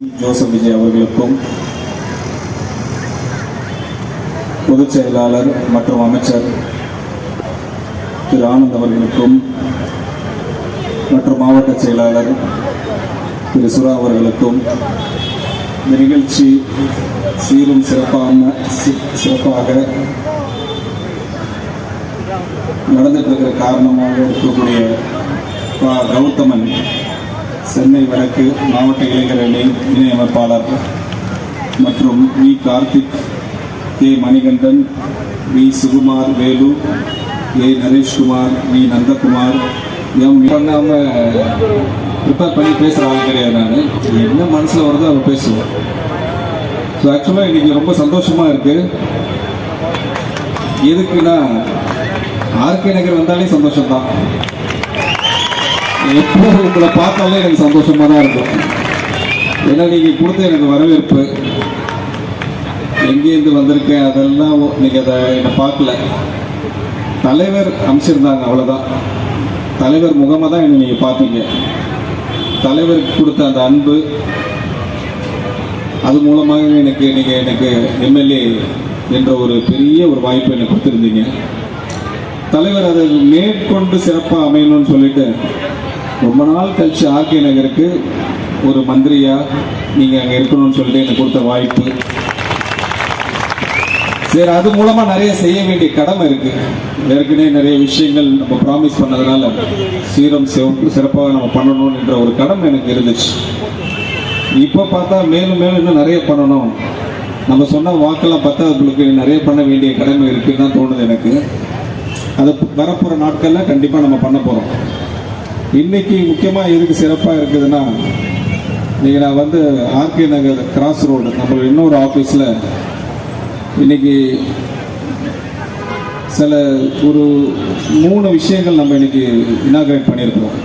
Joseph Vijay அவர்களுக்கும் பொதுச் செயலாளர் மற்றும் அமைச்சர் திரு ஆனந்த் அவர்களுக்கும் மற்றும் மாவட்ட செயலாளர் திரு சுரா அவர்களுக்கும் இந்த நிகழ்ச்சி சீரும் சிறப்பாக நடந்துட்டு இருக்கிற காரணமாக இருக்கக்கூடிய கௌதமன் சென்னை வடக்கு மாவட்ட இளைஞர் அணி இணை அமைப்பாளர் மற்றும் V Karthik, K Manikandan, V Sukumar Velu, A Nareshkumar, V Nandakumar பண்ணாமல் ப்ரிப்பேர் பண்ணி பேசுகிற ஆள் கிடையாது. நான் என்ன மனசில் வருதோ அதை பேசுவேன். ஸோ ஆக்சுவலாக இன்றைக்கி ரொம்ப சந்தோஷமாக இருக்குது. எதுக்குன்னா ஆர்கே நகர் வந்தாலே சந்தோஷம்தான். எப்போ உங்களை பார்த்தாலே எனக்கு சந்தோஷமாக தான் இருக்கும். ஏன்னா நீங்கள் கொடுத்த எனக்கு வரவேற்பு, எங்கேருந்து வந்திருக்கேன் அதெல்லாம் நீங்கள் அதை என்னை பார்க்கல. தலைவர் அமைச்சிருந்தாங்க, அவ்வளோதான். தலைவர் முகமாக தான் என்னை நீங்கள் பார்த்தீங்க. தலைவருக்கு கொடுத்த அந்த அன்பு, அது மூலமாக நீங்கள் எனக்கு எம்எல்ஏ என்ற ஒரு பெரிய ஒரு வாய்ப்பு எனக்கு கொடுத்துருந்தீங்க. தலைவர் அதை மேற்கொண்டு சிறப்பாக அமையணும்னு சொல்லிட்டு ரொம்ப நாள் கழிச்சு ஆர்கே நகருக்கு ஒரு மந்திரியாக நீங்கள் அங்கே இருக்கணும்னு சொல்லிட்டு எனக்கு கொடுத்த வாய்ப்பு. சரி, அது மூலமாக நிறைய செய்ய வேண்டிய கடமை இருக்குது. ஏற்கனவே நிறைய விஷயங்கள் நம்ம ப்ராமிஸ் பண்ணதுனால சீரம் சிறப்பாக நம்ம பண்ணணும் என்ற ஒரு கடமை எனக்கு இருந்துச்சு. இப்போ பார்த்தா மேலும் மேலும் இன்னும் நிறைய பண்ணணும். நம்ம சொன்ன வாக்கெல்லாம் பார்த்தா அதுக்கு நிறைய பண்ண வேண்டிய கடமை இருக்குன்னு தான் தோணுது எனக்கு. அது வரப்போகிற நாட்களில் கண்டிப்பாக நம்ம பண்ண போகிறோம். இன்னைக்கு முக்கியமாக எதுக்கு சிறப்பாக இருக்குதுன்னா, இன்னைக்கு நான் வந்து ஆர்கே நகர் கிராஸ் ரோடு நம்ம இன்னொரு ஆஃபீஸில் இன்னைக்கு சில ஒரு 3 விஷயங்கள் நம்ம இன்னைக்கு இனாகிரேட் பண்ணியிருக்கிறோம்.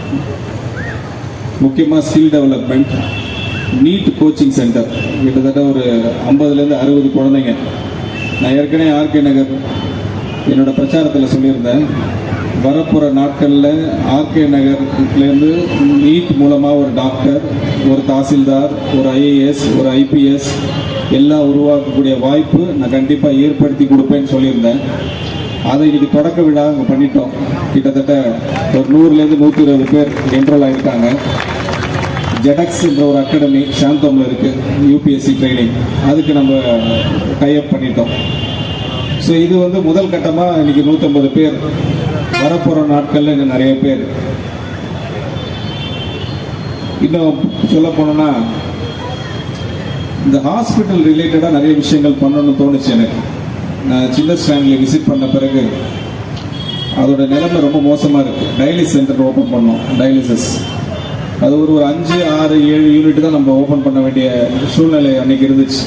முக்கியமாக skill development, NEET coaching centre. கிட்டத்தட்ட ஒரு 50லேருந்து 60 குழந்தைங்க. நான் ஏற்கனவே ஆர்கே நகர் என்னோட பிரச்சாரத்தில் சொல்லியிருந்தேன். வரப்போகிற நாட்களில் ஆர்கே நகர்லேருந்து நீட் மூலமாக ஒரு டாக்டர், ஒரு தாசில்தார், ஒரு ஐஏஎஸ், ஒரு ஐபிஎஸ் எல்லாம் உருவாக்கக்கூடிய வாய்ப்பு நான் கண்டிப்பாக ஏற்படுத்தி கொடுப்பேன்னு சொல்லியிருந்தேன். அதை இன்றைக்கி தொடக்க விழா அங்கே பண்ணிட்டோம். கிட்டத்தட்ட ஒரு 100லேருந்து 120 பேர் என்ரோல் ஆகியிருக்காங்க. ஜெடக்ஸ் என்ற ஒரு அகாடமி சாந்தோமில் இருக்குது, யூபிஎஸ்சி ட்ரைனிங். அதுக்கு நம்ம டைப் பண்ணிட்டோம். ஸோ இது வந்து முதல் கட்டமாக இன்றைக்கி 150 பேர். வரப்போகிற நாட்களில் இன்னும் நிறைய பேர். இன்னும் சொல்ல போனோன்னா இந்த ஹாஸ்பிட்டல் ரிலேட்டடாக நிறைய விஷயங்கள் பண்ணணும்னு தோணுச்சு எனக்கு. நான் சின்ன ஸ்டாண்டில் விசிட் பண்ண பிறகு அதோட நிலைமை ரொம்ப மோசமாக இருக்குது. டயாலிசிஸ் சென்டர் ஓப்பன் பண்ணோம். டயாலிசிஸ் அது ஒரு 5, 6, 7 யூனிட் தான் நம்ம ஓப்பன் பண்ண வேண்டிய சூழ்நிலை அன்றைக்கி இருந்துச்சு.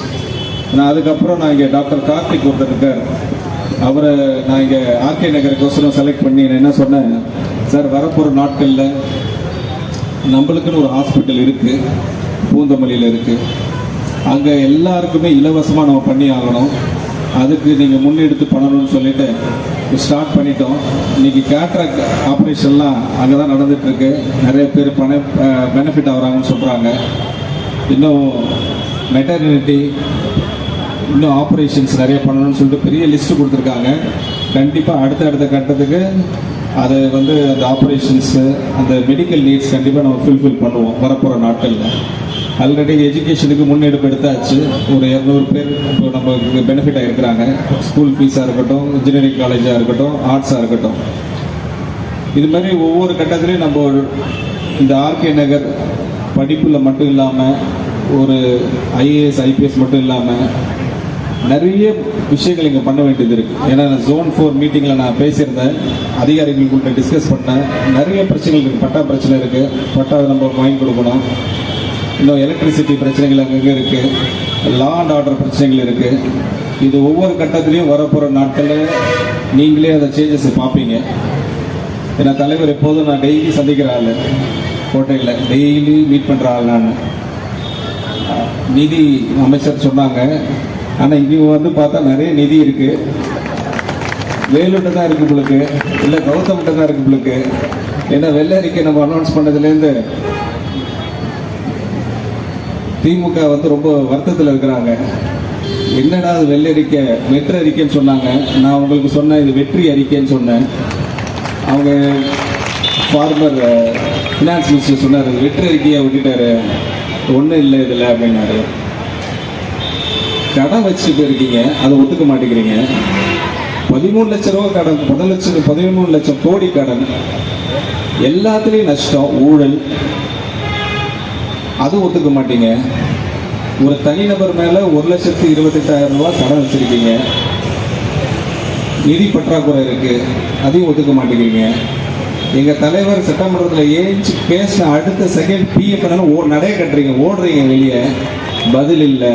நான் அதுக்கப்புறம் நான் இங்கே டாக்டர் கார்த்திக் ஒருத்தர் இருக்கார், அவரை நான் இங்கே ஆர்கே நகருக்கோசரம் செலக்ட் பண்ணி நான் என்ன சொன்னேன், சார் வரப்போகிற நாட்களில் நம்மளுக்குன்னு ஒரு ஹாஸ்பிட்டல் இருக்குது, பூந்தமல்லியில் இருக்குது. அங்கே எல்லாருக்குமே இலவசமாக நம்ம பண்ணி ஆகணும். அதுக்கு நீங்கள் முன்னெடுத்து பண்ணணும்னு சொல்லிட்டு ஸ்டார்ட் பண்ணிட்டோம். இன்றைக்கி கேட்ராக்ட் ஆப்ரேஷன்லாம் அங்கே தான் நடந்துகிட்ருக்கு. நிறைய பேர் பெனிஃபிட் ஆகிறாங்கன்னு சொல்கிறாங்க. இன்னும் மெட்டர்னிட்டி, இன்னும் ஆப்ரேஷன்ஸ் நிறைய பண்ணணும்னு சொல்லிட்டு பெரிய லிஸ்ட்டு கொடுத்துருக்காங்க. கண்டிப்பாக அடுத்த கட்டத்துக்கு அதை வந்து அந்த ஆப்ரேஷன்ஸு, அந்த மெடிக்கல் நீட்ஸ் கண்டிப்பாக நம்ம ஃபுல்ஃபில் பண்ணுவோம் வரப்போகிற நாட்களில். ஆல்ரெடி எஜுகேஷனுக்கு முன்னெடுப்பு எடுத்தாச்சு. ஒரு 200 பேர் இப்போ நமக்கு பெனிஃபிட் ஆகிருக்கிறாங்க. ஸ்கூல் ஃபீஸாக இருக்கட்டும், இன்ஜினியரிங் காலேஜாக இருக்கட்டும், ஆர்ட்ஸாக இருக்கட்டும். இது மாதிரி ஒவ்வொரு கட்டத்துலேயும் நம்ம இந்த ஆர்கே நகர் படிப்பில் மட்டும் இல்லாமல், ஒரு ஐஏஎஸ் ஐபிஎஸ் மட்டும் இல்லாமல் நிறைய விஷயங்கள் இங்கே பண்ண வேண்டியது இருக்குது. ஏன்னா Zone 4 மீட்டிங்கில் நான் பேசியிருந்தேன், அதிகாரிகளுக்குள்ள டிஸ்கஸ் பண்ணேன். நிறைய பிரச்சனைகள் இருக்குது. பட்டா பிரச்சனை இருக்குது, பட்டா நம்ம வாங்கி கொடுக்கணும். இன்னும் எலக்ட்ரிசிட்டி பிரச்சனைகள் அங்கங்கே இருக்குது, லா அண்ட் ஆர்டர் பிரச்சனைகள் இருக்குது. இது ஒவ்வொரு கட்டத்துலேயும் வரப்போகிற நாட்களில் நீங்களே அதை சேஞ்சஸ் பார்ப்பீங்க. ஏன்னா தலைவர் எப்போதும் நான் டெய்லி சந்திக்கிற ஆள், கோட்டையில் டெய்லி மீட் பண்ணுற ஆள். நான் நிதி அமைச்சர் சொன்னாங்க, ஆனால் இங்கே வந்து பார்த்தா நிறைய நிதி இருக்குது. வேலுட்ட தான் இருக்குது உங்களுக்கு, இல்லை கௌதம்கிட்ட தான் இருக்குது உங்களுக்கு. ஏன்னா வெள்ளை அறிக்கை நம்ம அனௌன்ஸ் பண்ணதுலேருந்து திமுக வந்து ரொம்ப வருத்தத்தில் இருக்கிறாங்க. என்னடா அது வெள்ளை அறிக்கை, வெற்றி அறிக்கைன்னு சொன்னாங்க. நான் உங்களுக்கு சொன்னேன் இது வெற்றி அறிக்கைன்னு சொன்னேன். அவங்க ஃபார்மர் ஃபினான்ஸ் மினிஸ்டர் சொன்னார் வெற்றி அறிக்கையை விட்டுட்டாரு, ஒன்றும் இல்லை இதில் அப்படின்னாரு. கடன் வச்சுட்டு இருக்கீங்க, அதை ஒத்துக்க மாட்டேங்கிறீங்க. 13 லட்சம் ரூபா கடன், 13 லட்சம் கோடி கடன், எல்லாத்துலேயும் நஷ்டம், ஊழல், அது ஒத்துக்க மாட்டீங்க. ஒரு தனிநபர் மேலே 1,28,000 ரூபா கடன் வச்சிருக்கீங்க, நிதி பற்றாக்குறை இருக்கு, அதையும் ஒத்துக்க மாட்டேங்கிறீங்க. எங்கள் தலைவர் சட்டமன்றத்தில் ஏஞ்சி பேசின அடுத்த செகண்ட் பிஎஃப் நடைய கட்டுறீங்க, ஓடுறீங்க வெளியே, பதில் இல்லை.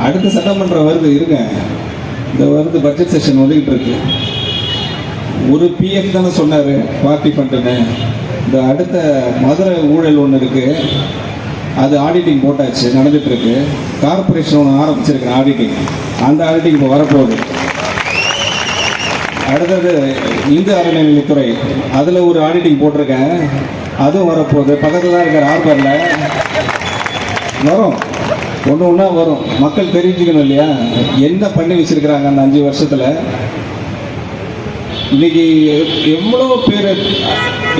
அடுத்த சட்டமன்றம் வருது, இருங்க, இந்த வருது பட்ஜெட் செஷன் வந்துக்கிட்டு இருக்கு. ஒரு பிஎஃப் தானே சொன்னார் பார்ட்டி ஃபண்டுன்னு. இந்த அடுத்த மதுரை ஊழல் ஒன்று இருக்கு, அது ஆடிட்டிங் போட்டாச்சு, நடந்துட்டு இருக்கு. கார்பரேஷன் ஒன்று ஆரம்பிச்சிருக்கேன் ஆடிட்டிங், அந்த ஆடிட்டிங் இப்போ வரப்போகுது. அடுத்தது இந்து அறநிலையத்துறை, அதில் ஒரு ஆடிட்டிங் போட்டிருக்கேன், அதுவும் வரப்போகுது. பக்கத்தில் தான் இருக்கிற ஆர்பரில் வரும், ஒன்று ஒன்றா வரும். மக்கள் தெரிஞ்சுக்கணும் இல்லையா என்ன பண்ணி வச்சிருக்கிறாங்க அந்த 5 வருஷத்தில். இன்னைக்கு எவ்வளோ பேர்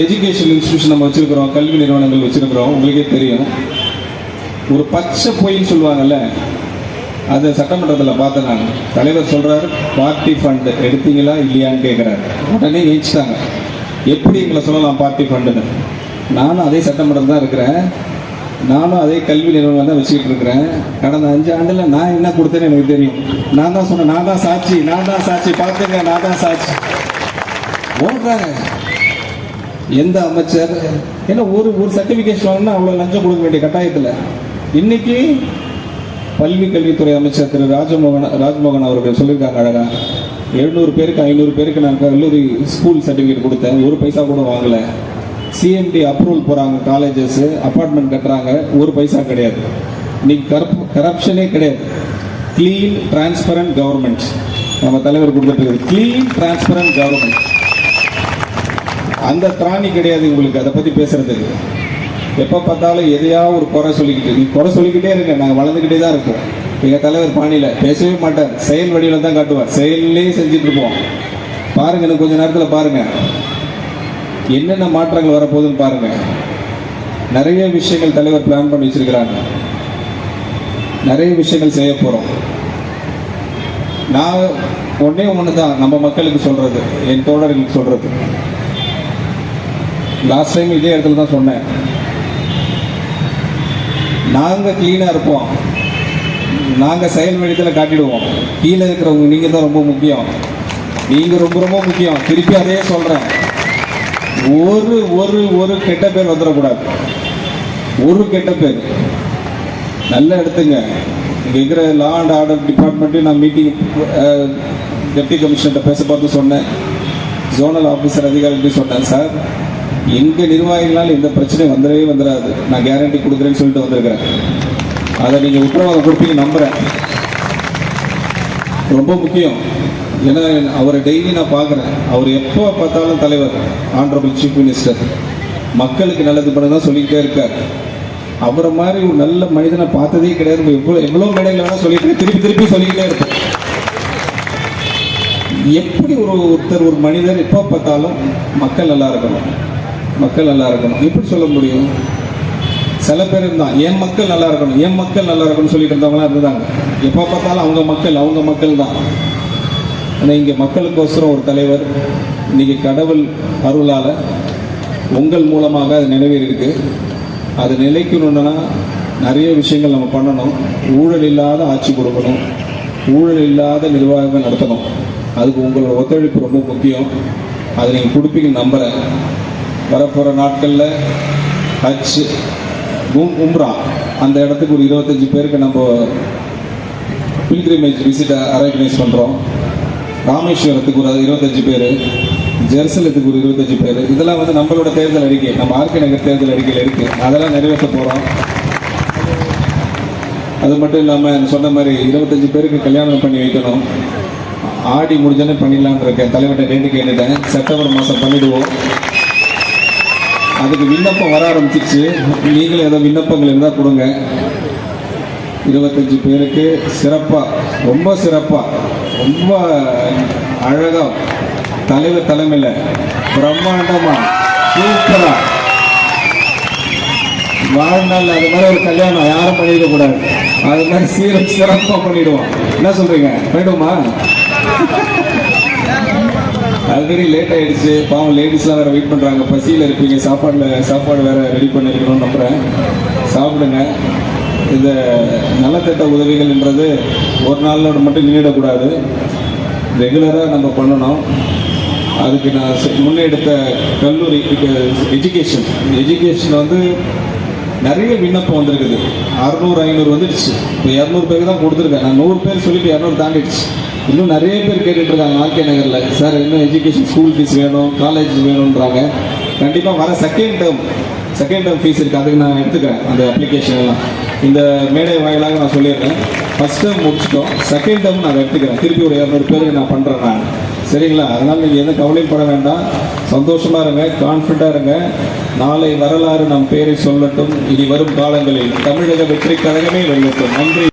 எஜுகேஷன் இன்ஸ்டியூஷன் நம்ம வச்சுருக்கிறோம், கல்வி நிறுவனங்கள் வச்சுருக்கிறோம், உங்களுக்கே தெரியும். ஒரு பச்சை பொய்ன்னு சொல்லுவாங்கல்ல, அதை சட்டமன்றத்தில் பார்த்தேன் நான். தலைவர் சொல்கிறார் பார்ட்டி ஃபண்டு எடுத்தீங்களா இல்லையான்னு கேட்குறாரு. உடனே ஏச்சிட்டாங்க, எப்படி எங்களை சொல்லலாம் பார்ட்டி ஃபண்டுன்னு. நானும் அதே சட்டமன்றம் தான் இருக்கிறேன், நானும் அதே கல்வி நிறுவனம் தான் வச்சுக்கிட்டு இருக்கிறேன். கடந்த 5 ஆண்டில் நான் என்ன கொடுத்தேன்னு எனக்கு தெரியும். நான் தான் சொன்னேன், நான் தான் சாட்சி, நான் தான் சாட்சி, பார்த்துங்க, நான் தான் சாட்சி. ஓடுறாங்க எந்த அமைச்சர், ஏன்னா ஒரு சர்டிஃபிகேஷன் வாங்கினா அவ்வளோ லஞ்சம் கொடுக்க வேண்டிய கட்டாயத்தில். இன்னைக்கு பள்ளி கல்வித்துறை அமைச்சர் திரு ராஜ்மோகன் அவர்கள் சொல்லியிருக்காங்க அழகா, 700 பேருக்கு 500 பேருக்கு நான் கல்லூரி ஸ்கூல் சர்டிஃபிகேட் கொடுத்தேன், ஒரு பைசா கூட வாங்கலை. சிஎம்டி அப்ரூவல் போகிறாங்க, காலேஜஸ் அப்பார்ட்மெண்ட் கட்டுறாங்க, ஒரு பைசா கிடையாது. இன்னைக்கு கரப்ஷனே கிடையாது. கிளீன் டிரான்ஸ்பரண்ட் கவர்மெண்ட் நம்ம தலைவர் கொடுத்துட்டு இருக்கு. கிளீன் டிரான்ஸ்பரண்ட் கவர்மெண்ட், அந்த திராணி கிடையாது உங்களுக்கு அதை பற்றி பேசுறதுக்கு. எப்போ பார்த்தாலும் எதையாவது ஒரு குறை சொல்லிக்கிட்டு, நீ குறை சொல்லிக்கிட்டே இருங்க, நாங்கள் வளர்ந்துக்கிட்டே தான் இருக்கோம். எங்கள் தலைவர் பாணியில் பேசவே மாட்டார், செயல் வடிவில் தான் காட்டுவார், செயலே செஞ்சுட்டு இருப்போம். பாருங்க, இன்னும் கொஞ்சம் நேரத்தில் பாருங்க என்னென்ன மாற்றங்கள் வரப்போகுதுன்னு பாருங்க. நிறைய விஷயங்கள் தலைவர் பிளான் பண்ணி வச்சிருக்கிறாங்க, நிறைய விஷயங்கள் செய்ய போகிறோம். நான் ஒன்று தான் நம்ம மக்களுக்கு சொல்றது, என் தோழர்களுக்கு சொல்றது. லாஸ்ட் டைம் இதே இடத்துல தான் சொன்னேன், நாங்கள் கிளீனாக இருப்போம், நாங்கள் செயல் வழித்தில் காட்டிடுவோம். கீழே இருக்கிறவங்க நீங்கள் தான் ரொம்ப முக்கியம், நீங்கள் ரொம்ப ரொம்ப முக்கியம். திருப்பி அதே சொல்கிறேன், ஒரு ஒரு ஒரு கெட்ட பேர் வந்துடக்கூடாது, ஒரு கெட்ட பேர். நல்லா எடுத்துங்க, இங்கே இருக்கிற லா அண்ட் ஆர்டர் டிபார்ட்மெண்ட்டையும் நான் மீட்டிங் டெப்டி கமிஷனர்கிட்ட பேச பார்த்து சொன்னேன், ஜோனல் ஆஃபீஸர் அதிகாரிகிட்டையும் சொன்னேன், சார் எங்கள் நிர்வாகிகளால் எந்த பிரச்சனையும் வந்துடவே வந்துடாது, நான் கேரண்டி கொடுக்குறேன்னு சொல்லிட்டு வந்திருக்கிறேன். அதை நீங்கள் உத்தரவாதம் கொடுப்பீங்க நம்புகிறேன். ரொம்ப முக்கியம், ஏன்னா அவரை டெய்லி நான் பார்க்குறேன். அவர் எப்போ பார்த்தாலும் தலைவர், ஆனரபிள் சீஃப் மினிஸ்டர், மக்களுக்கு நல்லது பண்ண தான் சொல்லிக்கிட்டே இருக்கார். அவரை மாதிரி ஒரு நல்ல மனிதனை பார்த்ததே கிடையாது. எவ்வளோ மேடைகள் வேணால் சொல்லிட்டு திருப்பி திருப்பி சொல்லிக்கிட்டே இருப்பேன். எப்படி ஒருத்தர் ஒரு மனிதர் எப்போ பார்த்தாலும் மக்கள் நல்லா இருக்கணும், மக்கள் நல்லா இருக்கணும், எப்படி சொல்ல முடியும்? சில பேர் இருந்தான், என் மக்கள் நல்லா இருக்கணும், என் மக்கள் நல்லா இருக்கணும்னு சொல்லிட்டு இருந்தவங்களாம் இருந்தாங்க. எப்போ பார்த்தாலும் அவங்க மக்கள் தான். ஆனால் இங்கே மக்களுக்கோசரம் ஒரு தலைவர், இன்னைக்கு கடவுள் அருளால் உங்கள் மூலமாக அது நிறைவேறியிருக்கு. அது நிலைக்கணும்னா நிறைய விஷயங்கள் நம்ம பண்ணணும். ஊழல் இல்லாத ஆட்சி கொடுக்கணும், ஊழல் இல்லாத நிர்வாகங்கள் நடத்தணும். அதுக்கு உங்களோட ஒத்துழைப்பு ரொம்ப முக்கியம். அதை நீங்கள் கொடுப்பீங்கன்னு நம்புகிறேன். வரப்போகிற நாட்களில் ஹஜ், உம்ரா, அந்த இடத்துக்கு ஒரு 25 பேருக்கு நம்ம பில்கிரிமேஜ் விசிட்டை ஆர்கனைஸ் பண்ணுறோம். ராமேஸ்வரத்துக்கு ஒரு 25 பேர், ஜெருசலத்துக்கு ஒரு 25 பேர். இதெல்லாம் வந்து நம்மளோட தேர்தல் அறிக்கை, நம்ம ஆர்கே நகர் தேர்தல் அறிக்கையில் இருக்குது, அதெல்லாம் நிறைவேற்ற போகிறோம். அது மட்டும் இல்லாமல் சொன்ன மாதிரி 25 பேருக்கு கல்யாணம் பண்ணி வைக்கணும். ஆடி முடிஞ்சோன்னே பண்ணிடலான்னு இருக்கேன். தலைவர்கிட்ட டேட்டு கேட்டுட்டேன், செப்டம்பர் மாதம் பண்ணிவிடுவோம். அதுக்கு விண்ணப்பம் வர ஆரம்பிச்சிச்சு. நீங்களும் ஏதோ விண்ணப்பங்கள் இருந்தால் கொடுங்க. 25 பேருக்கு சிறப்பாக, ரொம்ப சிறப்பாக, ரொம்ப அழகாக தலைவர் தலைமையில் பிரம்மாண்டமாக சூப்பராக வாழ்நாள் அது மாதிரி ஒரு கல்யாணம் யாரும் பண்ணிக்க கூடாது. அது மாதிரி சிறப்பாக பண்ணிடுவோம். என்ன சொல்றீங்க? பண்ணிடுவோமா? ஆல்ரெடி லேட் ஆயிடுச்சு, பாவம் லேடிஸ்லாம் வேற வெயிட் பண்றாங்க, பசியில் இருப்பீங்க, சாப்பாடு வேற ரெடி பண்ணிருக்கணும்னு நம்புறேன். சாப்பிடுங்க. இந்த நலத்திட்ட உதவிகள்ன்றது ஒரு நாளோட மட்டும் நின்றுடக்கூடாது, ரெகுலராக நம்ம பண்ணணும். அதுக்கு நான் முன்னெடுத்த கல்லூரி எஜுகேஷன் வந்து நிறைய விண்ணப்பம் வந்திருக்குது. 600-500 வந்துடுச்சு. இப்போ 200 பேருக்கு தான் கொடுத்துருக்கேன். நான் 100 பேர் சொல்லிட்டு 200 தாண்டிடுச்சு. இன்னும் நிறைய பேர் கேட்டுட்டு இருக்காங்க ஆர்கே நகரில், சார் இன்னும் எஜுகேஷன் ஸ்கூல் ஃபீஸ் வேணும், காலேஜ் வேணுன்றாங்க. கண்டிப்பாக வர செகண்ட் டேர்ம் ஃபீஸ் இருக்குது, அதுக்கு நான் எடுத்துக்கிறேன் அந்த அப்ளிகேஷன் எல்லாம். இந்த மேடை வாயிலாக நான் சொல்லியிருக்கேன். ஃபஸ்ட் டேர்ம் முடிச்சிட்டோம், செகண்ட் டேர்ம் நான் எடுத்துக்கிறேன். திருப்பி ஒரு 200 பேருக்கு நான் பண்ணுறேன் நான். சரிங்களா? அதனால் நீங்கள் எதுவும் கவலைப்பட வேண்டாம், சந்தோஷமாக இருங்க, கான்ஃபிடண்ட்டாக இருங்க. நாளை வரலாறு நம் பேரை சொல்லட்டும். இனி வரும் காலங்களில் தமிழக வெற்றி கழகமே வெல்லட்டும். நன்றி.